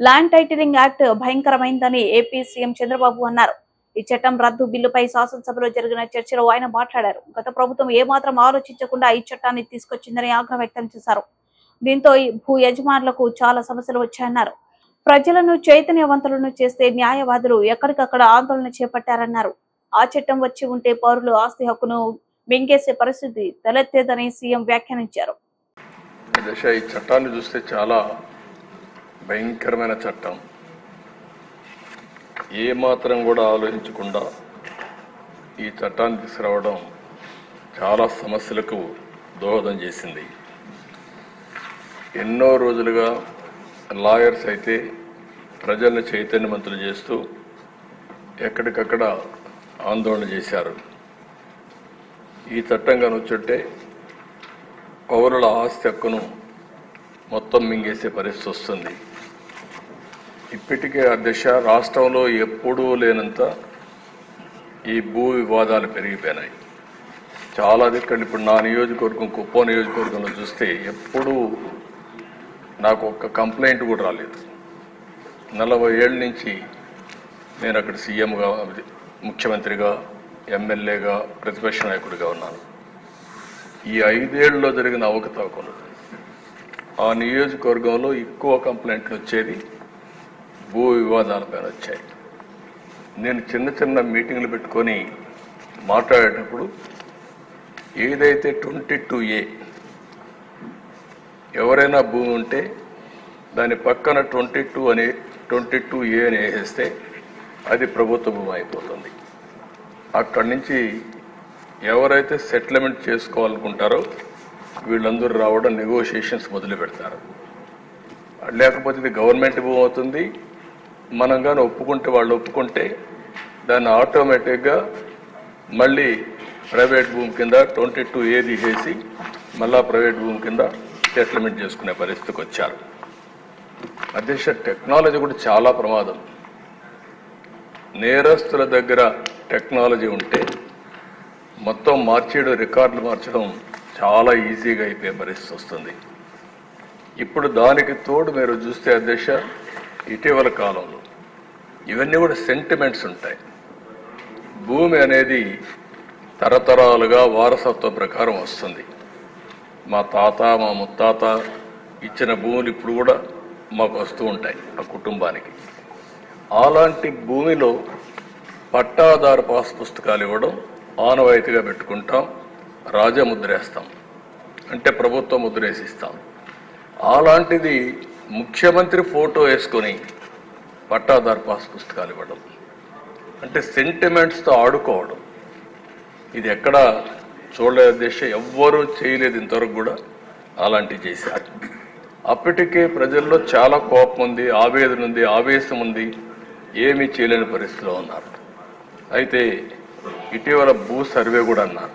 Land titling act భయంకరమైందని AP CM Chandrababu అన్నారు. ఈ చట్టం రద్దు బిల్లుపై శాసనసభలో జరిగిన చర్చలో ఆయన మాట్లాడారు. గత ప్రభుత్వం ఏమాత్రం ఆలోచించకుండా ఈ చట్టాన్ని తీసుకొచ్చిందని ఆగ్రహం వ్యక్తం చేశారు. దీంతో భూ యజమానులకు చాలా సమస్యలు వచ్చాయన్నారు. ప్రజలను చైతన్యవంతులను చేస్తే న్యాయవాదులు ఎక్కడికక్కడ ఆందోళన చేపట్టారన్నారు. ఆ చట్టం వచ్చి ఉంటే పౌరులు ఆస్తి హక్కును మింగేసే పరిస్థితి తలెత్తేదని సీఎం వ్యాఖ్యానించారు. ఈ చట్టాన్ని చూస్తే చాలా భయంకరమైన చట్టం. ఏమాత్రం కూడా ఆలోచించకుండా ఈ చట్టాన్ని తీసుకురావడం చాలా సమస్యలకు దోహదం చేసింది. ఎన్నో రోజులుగా లాయర్స్ అయితే ప్రజలను చైతన్యవంతులు చేస్తూ ఎక్కడికక్కడ ఆందోళన చేశారు. ఈ చట్టం కనుచుంటే పౌరుల ఆస్తి హక్కును మొత్తం మింగేసే పరిస్థితి వస్తుంది. ఇప్పటికే అధ్యక్ష రాష్ట్రంలో ఎప్పుడూ లేనంత ఈ భూ వివాదాలు పెరిగిపోయినాయి. చాలా దిక్కలు ఇప్పుడు నా నియోజకవర్గం కుప్పం నియోజకవర్గంలో చూస్తే ఎప్పుడూ నాకు ఒక్క కంప్లైంట్ కూడా రాలేదు. 40 ఏళ్ళ నుంచి నేను అక్కడ సీఎంగా, ముఖ్యమంత్రిగా, ఎమ్మెల్యేగా, ప్రతిపక్ష నాయకుడిగా ఉన్నాను. ఈ 5 ఏళ్లలో జరిగిన అవకతవకలు ఆ నియోజకవర్గంలో ఎక్కువ కంప్లైంట్లు వచ్చేది భూ వివాదాలపైన వచ్చాయి. నేను చిన్న చిన్న మీటింగ్లు పెట్టుకొని మాట్లాడేటప్పుడు ఏదైతే 22A ఎవరైనా భూమి ఉంటే దాని పక్కన 22A అని వేసేస్తే అది ప్రభుత్వ భూమి అయిపోతుంది. అక్కడి నుంచి ఎవరైతే సెటిల్మెంట్ చేసుకోవాలనుకుంటారో వీళ్ళందరూ రావడం, నెగోషియేషన్స్ మొదలు పెడతారు. లేకపోతే ఇది గవర్నమెంట్ భూమి అవుతుంది. మనం కానీ ఒప్పుకుంటే, వాళ్ళు ఒప్పుకుంటే దాన్ని ఆటోమేటిక్గా మళ్ళీ ప్రైవేట్ భూమి కింద 22A తీసేసి మళ్ళా ప్రైవేట్ భూమి కింద సెటిల్మెంట్ చేసుకునే పరిస్థితికి వచ్చారు. అధ్యక్ష, టెక్నాలజీ కూడా చాలా ప్రమాదం. నేరస్తుల దగ్గర టెక్నాలజీ ఉంటే మొత్తం మార్చేయడం, రికార్డులు మార్చడం చాలా ఈజీగా అయిపోయే పరిస్థితి వస్తుంది. ఇప్పుడు దానికి తోడు మీరు చూస్తే అధ్యక్ష, ఇటీవల కాలంలో ఇవన్నీ కూడా సెంటిమెంట్స్ ఉంటాయి. భూమి అనేది తరతరాలుగా వారసత్వ ప్రకారం వస్తుంది. మా తాత, మా ముత్తాత ఇచ్చిన భూములు ఇప్పుడు కూడా మాకు వస్తూ ఉంటాయి ఆ కుటుంబానికి. అలాంటి భూమిలో పట్టాదారు పాస్ పుస్తకాలు ఇవ్వడం ఆనవాయితీగా పెట్టుకుంటాం. రాజముద్రేస్తాం అంటే ప్రభుత్వం ముద్రేసిస్తాం. అలాంటిది ముఖ్యమంత్రి ఫోటో వేసుకొని పట్టాదారు పాస్ పుస్తకాలు ఇవ్వడం అంటే సెంటిమెంట్స్తో ఆడుకోవడం. ఇది ఎక్కడ చూడలేదు అధ్యక్ష, ఎవ్వరూ చేయలేదు ఇంతవరకు కూడా. అలాంటివి చేశారు. అప్పటికే ప్రజల్లో చాలా కోపం ఉంది, ఆవేదన ఉంది, ఆవేశం ఉంది, ఏమీ చేయలేని పరిస్థితిలో ఉన్నారు. అయితే ఇటీవల భూ సర్వే కూడా అన్నారు.